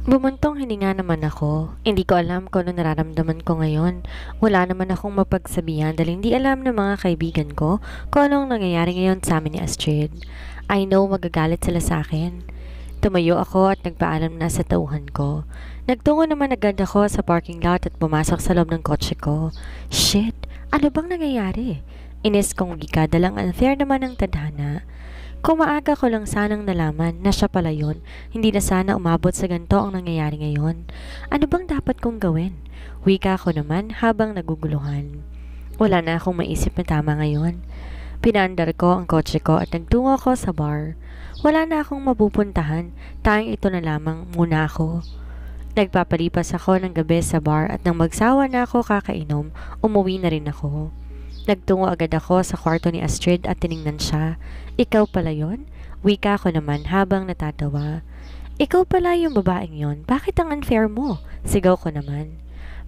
Bumuntong hininga naman ako. Hindi ko alam kung ano nararamdaman ko ngayon. Wala naman akong mapagsabihan dahil hindi alam ng mga kaibigan ko kung anong nangyayari ngayon sa amin ni Astrid. I know magagalit sila sa akin. Tumayo ako at nagpaalam na sa tauhan ko. Nagtungo naman agad ako sa parking lot at pumasok sa loob ng kotse ko. Shit! Ano bang nangyayari? Inis kong wika dalang unfair naman ang tadhana. Kung maaga ko lang sanang nalaman na siya pala yun, hindi na sana umabot sa ganito ang nangyayari ngayon. Ano bang dapat kong gawin? Wika ko naman habang naguguluhan. Wala na akong maisip na tama ngayon. Pinaandar ko ang kotse ko at nagtungo ko sa bar. Wala na akong mapupuntahan, tanging ito na lamang muna ako. Nagpapalipas ako ng gabi sa bar at nang magsawa na ako kakainom, umuwi na rin ako. Nagtungo agad ako sa kwarto ni Astrid at tiningnan siya. Ikaw pala yon? Wika ko naman habang natatawa. Ikaw pala yung babaeng yon. Bakit ang unfair mo? Sigaw ko naman.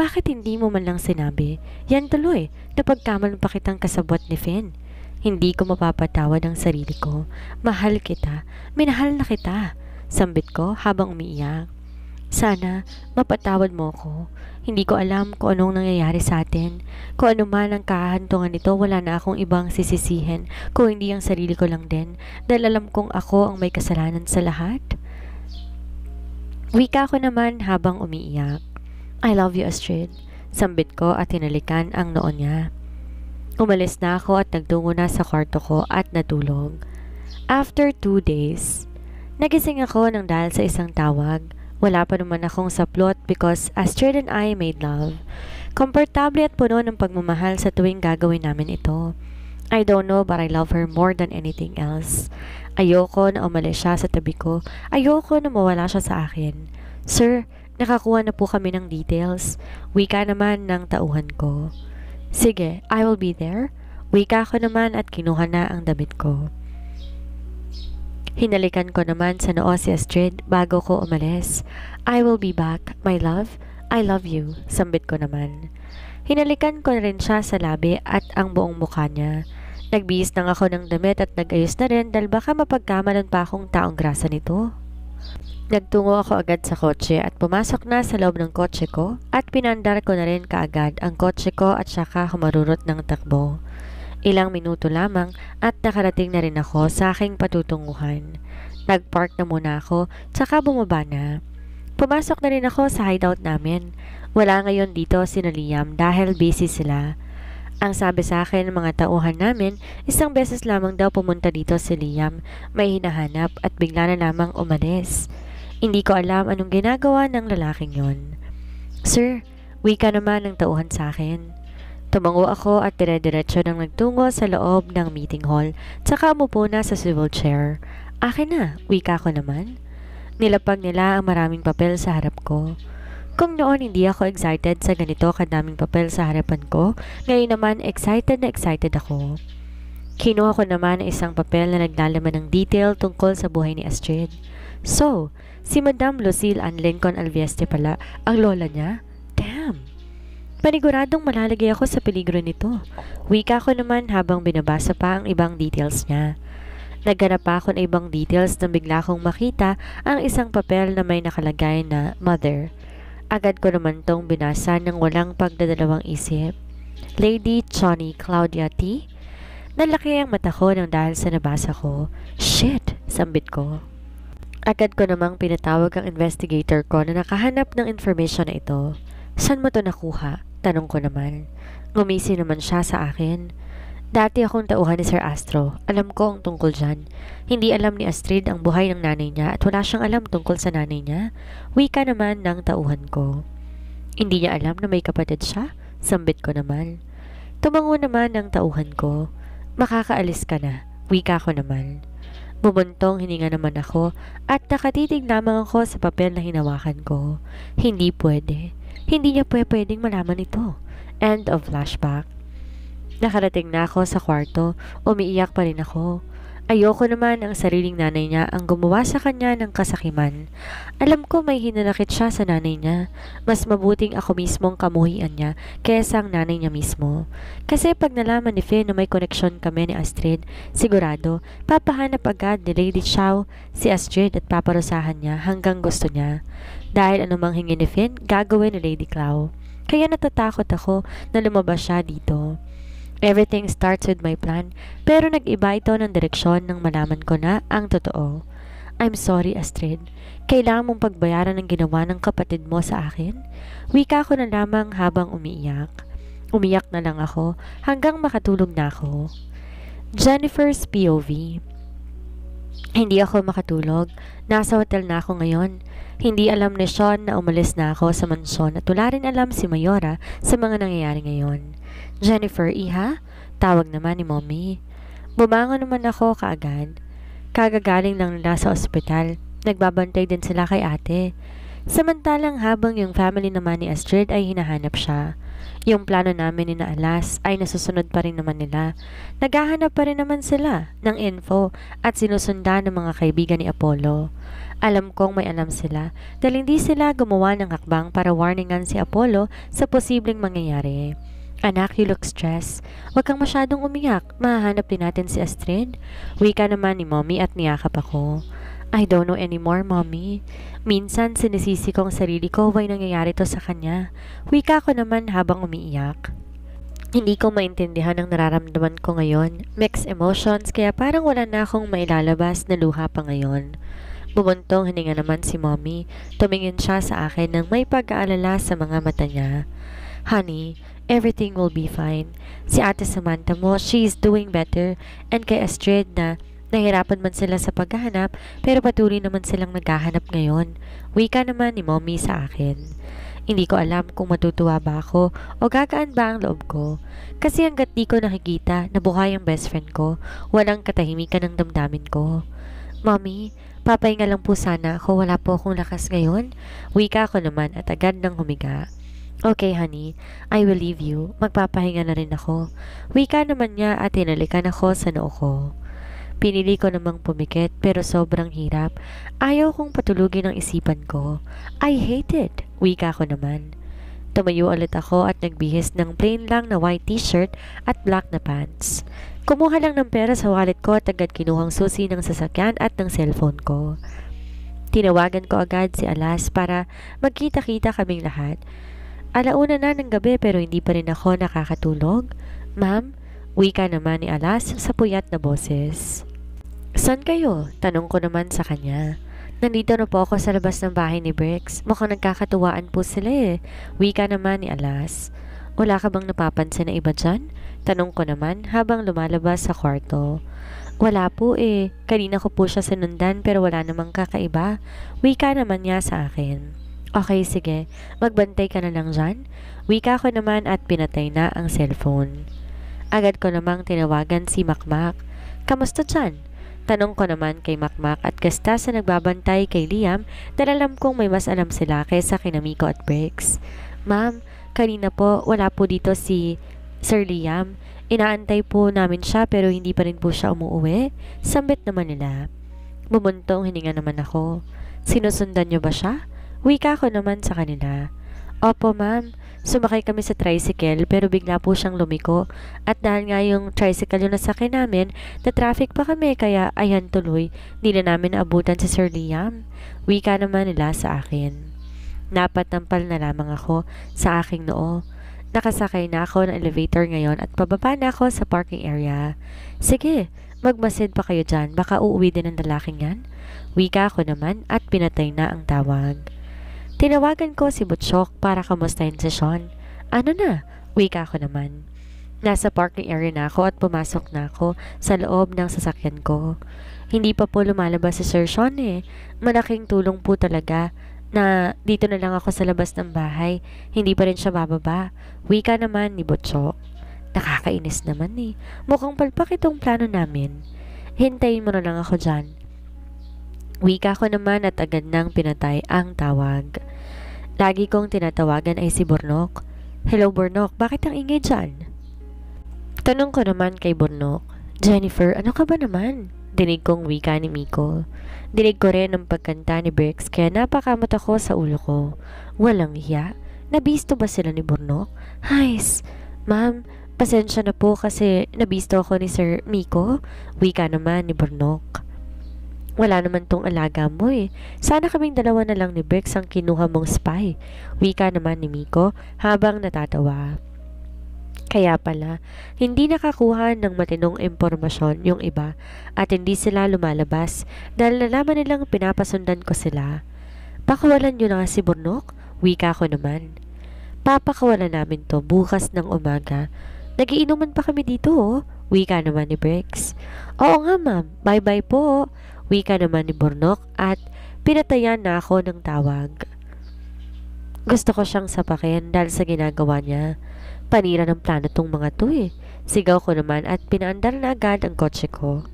Bakit hindi mo man lang sinabi? Yan tuloy, napagkamal pa kitang kasabot ni Finn. Hindi ko mapapatawad ang sarili ko. Mahal kita. Minahal na kita. Sambit ko habang umiiyak. Sana, mapatawad mo ako. Hindi ko alam kung anong nangyayari sa atin. Kung ano man ang kahantungan nito, wala na akong ibang sisisihin kung hindi ang sarili ko lang din dahil alam kong ako ang may kasalanan sa lahat. Wika ko naman habang umiiyak. I love you, Astrid. Sambit ko at hinalikan ang noo niya. Umalis na ako at nagtungo na sa kwarto ko at natulog. After 2 days, nagising ako nang dahil sa isang tawag. Wala pa naman akong saplot because Astrid and I made love. Komportable at puno ng pagmamahal sa tuwing gagawin namin ito. I don't know but I love her more than anything else. Ayoko na umalis siya sa tabi ko. Ayoko na mawala siya sa akin. Sir, nakakuha na po kami ng details. Wika naman ng tauhan ko. Sige, I will be there. Wika ko naman at kinuha na ang damit ko. Hinalikan ko naman sa noo si Astrid bago ko umalis. I will be back, my love. I love you, sambit ko naman. Hinalikan ko na rin siya sa labi at ang buong mukha niya. Nagbihis lang ako ng damit at nag-ayos na rin dahil baka mapagkamalan pa akong taong grasa nito. Nagtungo ako agad sa kotse at pumasok na sa loob ng kotse ko at pinandar ko na rin kaagad ang kotse ko at saka humarurot ng takbo. Ilang minuto lamang at nakarating na rin ako sa aking patutunguhan. Nagpark na muna ako, tsaka bumaba na. Pumasok na rin ako sa hideout namin. Wala ngayon dito si Liam dahil busy sila. Ang sabi sa akin ng mga tauhan namin, isang beses lamang daw pumunta dito si Liam, may hinahanap at bigla na lamang umalis. Hindi ko alam anong ginagawa ng lalaking yon. Sir, wika naman ng tauhan sa akin. Tumango ako at dire-diretso nang nagtungo sa loob ng meeting hall, tsaka umupo na sa swivel chair. Akin na, wika ko naman. Nilapag nila ang maraming papel sa harap ko. Kung noon hindi ako excited sa ganito kadaming papel sa harapan ko, ngayon naman excited na excited ako. Kinuha ko naman ang isang papel na naglalaman ng detail tungkol sa buhay ni Astrid. So, si Madam Lucille Ann Lincoln Alvieste pala ang lola niya? Damn! Paniguradong malalagay ako sa peligro nito. Wika ko naman habang binabasa pa ang ibang details niya. Naghanap pa ako ng ibang details nang bigla kong makita ang isang papel na may nakalagay na Mother. Agad ko naman tong binasa ng walang pagdadalawang isip. Lady Johnny Claudia T. Nalaki ang mata ko nang dahil sa nabasa ko. Shit! Sambit ko. Agad ko namang pinatawag ang investigator ko na nakahanap ng information na ito. Saan mo to nakuha? Tanong ko naman. Ngumisi naman siya sa akin. Dati akong tauhan ni Sir Astro. Alam ko ang tungkol dyan. Hindi alam ni Astrid ang buhay ng nanay niya at wala siyang alam tungkol sa nanay niya. Wika naman ng tauhan ko. Hindi niya alam na may kapatid siya? Sambit ko naman. Tumango naman ng tauhan ko. Makakaalis ka na. Wika ko naman. Bumuntong hininga naman ako at nakatitig lamang ako sa papel na hinawakan ko. Hindi pwede. Hindi niya pwedeng malaman ito. End of flashback. Nakarating na ako sa kwarto, umiiyak pa rin ako. Ayoko naman ang sariling nanay niya ang gumawa sa kanya ng kasakiman. Alam ko may hinanakit siya sa nanay niya. Mas mabuting ako mismong kamuhian niya kaysa ang nanay niya mismo. Kasi pag nalaman ni Finn na may koneksyon kami ni Astrid, sigurado, papahanap agad ni Lady Chow si Astrid at paparusahan niya hanggang gusto niya. Dahil anumang hingi ni Finn, gagawin ni Lady Clow. Kaya natatakot ako na lumabas siya dito. Everything starts with my plan, pero nag-iba ito ng direksyon nang malaman ko na ang totoo. I'm sorry, Astrid. Kailangan mong pagbayaran ng ginawa ng kapatid mo sa akin? Wika ko na lamang habang umiiyak. Umiyak na lang ako hanggang makatulog na ako. Jennifer's POV. Hindi ako makatulog. Nasa hotel na ako ngayon. Hindi alam ni Sean na umalis na ako sa mansyon at wala rin alam si Mayora sa mga nangyayari ngayon. Jennifer, iha? Tawag naman ni Mommy. Bumangon naman ako kaagad. Kagagaling lang nila sa ospital. Nagbabantay din sila kay ate. Samantalang habang yung family naman ni Astrid ay hinahanap siya. Yung plano namin ni na Alas ay nasusunod pa rin naman nila. Naghahanap pa rin naman sila ng info at sinusundan ng mga kaibigan ni Apollo. Alam kong may alam sila dahil hindi sila gumawa ng hakbang para warningan si Apollo sa posibleng mangyayari. Anak, you look stressed. Huwag kang masyadong umiyak. Mahahanap din natin si Astrid. Wika naman ni Mommy at niyakap ako. I don't know anymore, Mommy. Minsan sinisisi ko ang sarili ko why nangyayari to sa kanya. Wika ko naman habang umiiyak. Hindi ko maintindihan ang nararamdaman ko ngayon. Mixed emotions kaya parang wala na akong mailalabas na luha pa ngayon. Bumuntong hininga naman si Mommy. Tumingin siya sa akin nang may pag-aalala sa mga mata niya. Honey, everything will be fine. Si Ate Samantha mo, she's doing better. And kay Astrid na nahirapan man sila sa paghahanap pero patuloy naman silang naghahanap ngayon. Wika naman ni Mommy sa akin. Hindi ko alam kung matutuwa ba ako o gagaan ba ang loob ko. Kasi hanggat di ko nakikita na buhay ang best friend ko, walang katahimikan ng damdamin ko. Mommy, papahinga lang po sana ako, wala po akong lakas ngayon. Wika ko naman at agad nang humiga. Okay, honey. I will leave you. Magpapahinga na rin ako. Wika naman niya at hinalikan ako sa noo ko. Pinili ko namang pumikit pero sobrang hirap. Ayaw kong patulugin ang isipan ko. I hate it. Wika ko naman. Tumayo ulit ako at nagbihis ng plain lang na white t-shirt at black na pants. Kumuha lang ng pera sa wallet ko at agad kinuhang susi ng sasakyan at ng cellphone ko. Tinawagan ko agad si Alas para magkita-kita kaming lahat. Alauna na ng gabi pero hindi pa rin ako nakakatulog. Ma'am, wika naman ni Alas sa puyat na boses. San kayo? Tanong ko naman sa kanya. Nandito na po ako sa labas ng bahay ni Briggs. Mukhang nagkakatuwaan po sila eh. Wika naman ni Alas. Wala ka bang napapansin na iba dyan? Tanong ko naman habang lumalabas sa kwarto. Wala po eh. Kanina ko po siya sinundan pero wala namang kakaiba. Wika naman niya sa akin. Okay, sige. Magbantay ka na lang dyan. Wika ko naman at pinatay na ang cellphone. Agad ko namang tinawagan si Makmak. Kamusta dyan? Tanong ko naman kay Makmak at kasta sa nagbabantay kay Liam dahil alam kong may mas alam sila kaysa kina Miko at Briggs. Ma'am, kanina po wala po dito si Sir Liam. Inaantay po namin siya pero hindi pa rin po siya umuwi. Sambit naman nila. Bumuntong hininga naman ako. Sinusundan niyo ba siya? Wika ko naman sa kanila. Opo ma'am, sumakay kami sa tricycle pero bigla po siyang lumiko at dahil nga yung tricycle yung nasakay namin, na traffic pa kami kaya ayan tuloy, di na namin naabutan si Sir Liam. Wika naman nila sa akin. Napatampal na lamang ako sa aking noo. Nakasakay na ako ng elevator ngayon at pababa na ako sa parking area. Sige, magmasid pa kayo dyan, baka uuwi din ang lalaking yan. Wika ko naman at pinatay na ang tawag. Tinawagan ko si Butchok para kamustahin si Sean. Ano na? Wika ko naman. Nasa parking area na ako at pumasok na ako sa loob ng sasakyan ko. Hindi pa po lumalabas si Sir Sean eh. Malaking tulong po talaga na dito na lang ako sa labas ng bahay. Hindi pa rin siya bababa. Wika naman ni Butchok. Nakakainis naman eh. Mukhang palpak itong plano namin. Hintayin mo na lang ako dyan. Wika ko naman at agad nang pinatay ang tawag. Lagi kong tinatawagan ay si Bornok. Hello Bornok, bakit ang ingay dyan? Tanong ko naman kay Bornok. Jennifer, ano ka ba naman? Dinig kong wika ni Miko. Dinig ko rin ang pagkanta ni Brix kaya napakamot ako sa ulo ko. Walang hiya. Nabisto ba sila ni Burnok? Hays, ma'am, pasensya na po kasi nabisto ako ni Sir Miko. Wika naman ni Burnok. Wala naman tong alaga mo eh. Sana kaming dalawa na lang ni Brix ang kinuha mong spy. Wika naman ni Miko habang natatawa. Kaya pala, hindi nakakuha ng matinong impormasyon yung iba at hindi sila lumalabas dahil nalaman nilang pinapasundan ko sila. Pakawalan nyo na nga si Burnok? Wika ko naman. Papakawalan namin to bukas ng umaga. Nagiinuman pa kami dito oh. Wika naman ni Brix. Oo nga ma'am, bye-bye po. Wika naman ni Burnok at pinatayan na ako ng tawag. Gusto ko siyang sapakin dahil sa ginagawa niya. Panira ng plano tong mga to eh. Sigaw ko naman at pinaandar na agad ang kotse ko.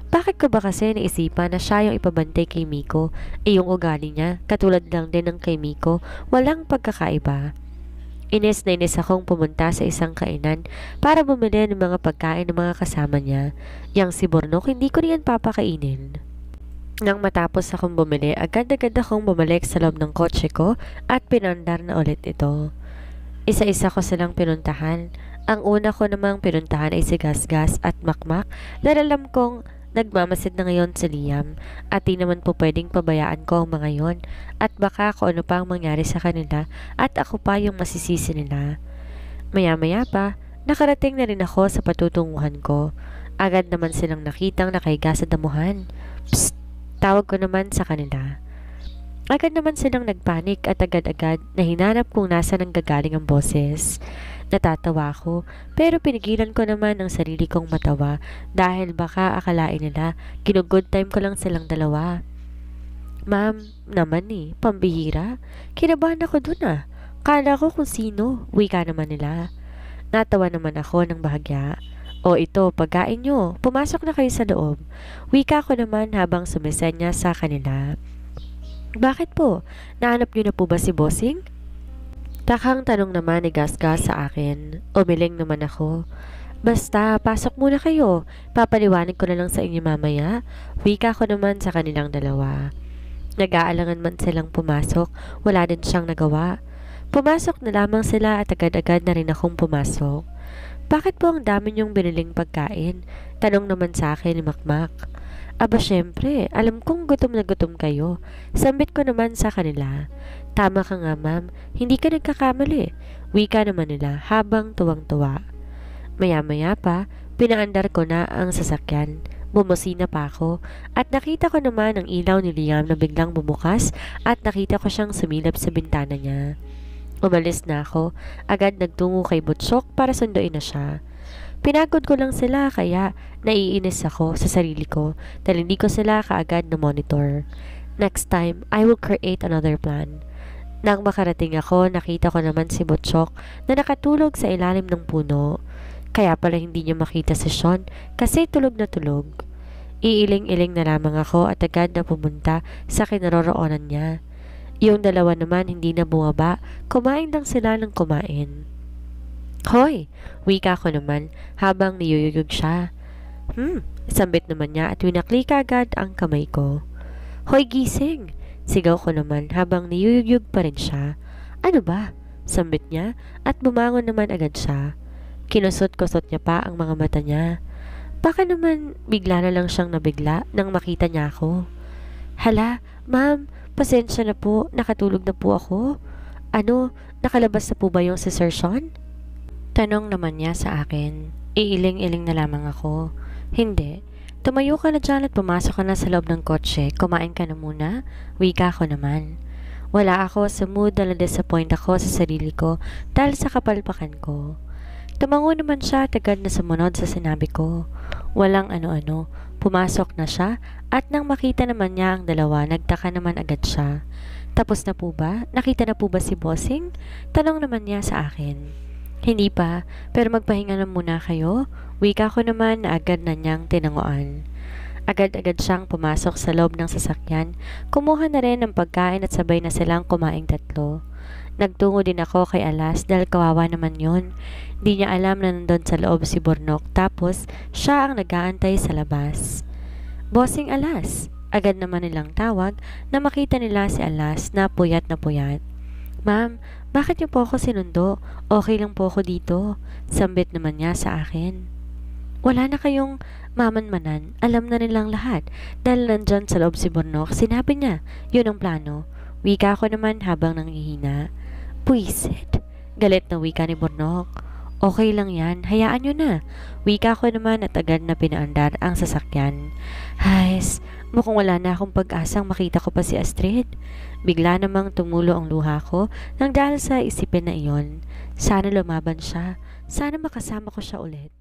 Bakit ko ba kasi naisipan na siya yung ipabantay kay Miko? Yung ugali niya, katulad lang din ng kay Miko, walang pagkakaiba. Inis na inis akong pumunta sa isang kainan para bumili ng mga pagkain ng mga kasama niya. Yang si Burnok, hindi ko niyan papakainin. Nang matapos akong bumili, agad-agad akong bumalik sa loob ng kotse ko at pinandar na ulit ito. Isa-isa ko silang pinuntahan. Ang una ko namang pinuntahan ay si Gasgas at Makmak dahil alam kong nagmamasid na ngayon si Liam at di naman po pwedeng pabayaan ko ang mga yon at baka kung ano pa ang mangyari sa kanila at ako pa yung masisisi nila. Maya-maya pa, nakarating na rin ako sa patutunguhan ko. Agad naman silang nakitang nakahiga sa damuhan. Psst! Tawag ko naman sa kanila. Agad naman silang nagpanik at agad-agad na hinanap kung nasa nang gagaling ang boses. Natatawa ako pero pinigilan ko naman ang sarili kong matawa dahil baka akalain nila ginugood time ko lang silang dalawa. Ma'am, naman eh, pambihira. Kinabahan ako dun ah. Kala ko kung sino, wika naman nila. Natawa naman ako ng bahagya. O ito, pagkain nyo, pumasok na kayo sa loob. Wika ko naman habang sumisenya sa kanila. Bakit po? Nahanap niyo na po ba si Bossing? Takang tanong naman ni Gasgas sa akin. Umiling naman ako. Basta, pasok muna kayo. Papaliwanag ko na lang sa inyo mamaya. Wika ko naman sa kanilang dalawa. Nag-aalangan man silang pumasok, wala din siyang nagawa. Pumasok na lamang sila at agad-agad na rin akong pumasok. Bakit po ang dami niyong biniling pagkain? Tanong naman sa akin ni Makmak. Aba syempre, alam kong gutom na gutom kayo. Sambit ko naman sa kanila. Tama ka nga ma'am, hindi ka nagkakamali. Wika naman nila habang tuwang-tuwa. Maya-maya pa, pinaandar ko na ang sasakyan. Bumusina pa ako at nakita ko naman ang ilaw ni Liam na biglang bumukas at nakita ko siyang sumilap sa bintana niya. Umalis na ako, agad nagtungo kay Butchok para sunduin na siya. Pinagod ko lang sila kaya naiinis ako sa sarili ko dahil hindi ko sila kaagad na monitor. Next time, I will create another plan. Nang makarating ako, nakita ko naman si Butchok na nakatulog sa ilalim ng puno. Kaya pala hindi niya makita si Sean kasi tulog na tulog. Iiling-iling na lamang ako at agad na pumunta sa kinaroroonan niya. Yung dalawa naman hindi na bumaba, kumain lang sila ng kumain. Hoy! Wika ko naman habang niyuyuyog siya. Sambit naman niya at winakli agad ang kamay ko. Hoy gising! Sigaw ko naman habang niyuyuyog pa rin siya. Ano ba? Sambit niya at bumangon naman agad siya. Kinusot-kusot niya pa ang mga mata niya. Baka naman bigla na lang siyang nabigla nang makita niya ako. Hala, ma'am, pasensya na po, nakatulog na po ako. Ano, nakalabas na po ba yung si Sir Sean? Tanong naman niya sa akin. Iiling-iling na lamang ako. Hindi. Tumayo ka na dyan at pumasok ka na sa loob ng kotse. Kumain ka na muna. Wika ko naman. Wala ako sa mood na na-disappoint ako sa sarili ko dahil sa kapalpakan ko. Tumango naman siya at agad na sumunod sa sinabi ko. Walang ano-ano. Pumasok na siya at nang makita naman niya ang dalawa, nagtaka naman agad siya. Tapos na po ba? Nakita na po ba si Bossing? Tanong naman niya sa akin. Hindi pa, pero magpahinga na muna kayo. Wika ko naman na agad na niyang tinanguan. Agad-agad siyang pumasok sa loob ng sasakyan. Kumuha na rin ng pagkain at sabay na silang kumaing tatlo. Nagtungo din ako kay Alas dahil kawawa naman yun. Di niya alam na nandun sa loob si Burnok tapos siya ang nag-aantay sa labas. Bossing Alas. Agad naman nilang tawag na makita nila si Alas na puyat na puyat. Ma'am, bakit niyo po ako sinundo? Okay lang po ako dito. Sambit naman niya sa akin. Wala na kayong mamanmanan. Alam na nilang lahat. Dahil nandyan sa loob si Bornok, sinabi niya, yun ang plano. Wika ko naman habang nanghihina. Puisit. Galit na wika ni Bornok. Okay lang yan, hayaan nyo na. Wika ko naman at agad na pinaandar ang sasakyan. Hays, mukhang wala na akong pag-asang makita ko pa si Astrid. Bigla namang tumulo ang luha ko nang dahil sa isipin na iyon. Sana lumaban siya. Sana makasama ko siya ulit.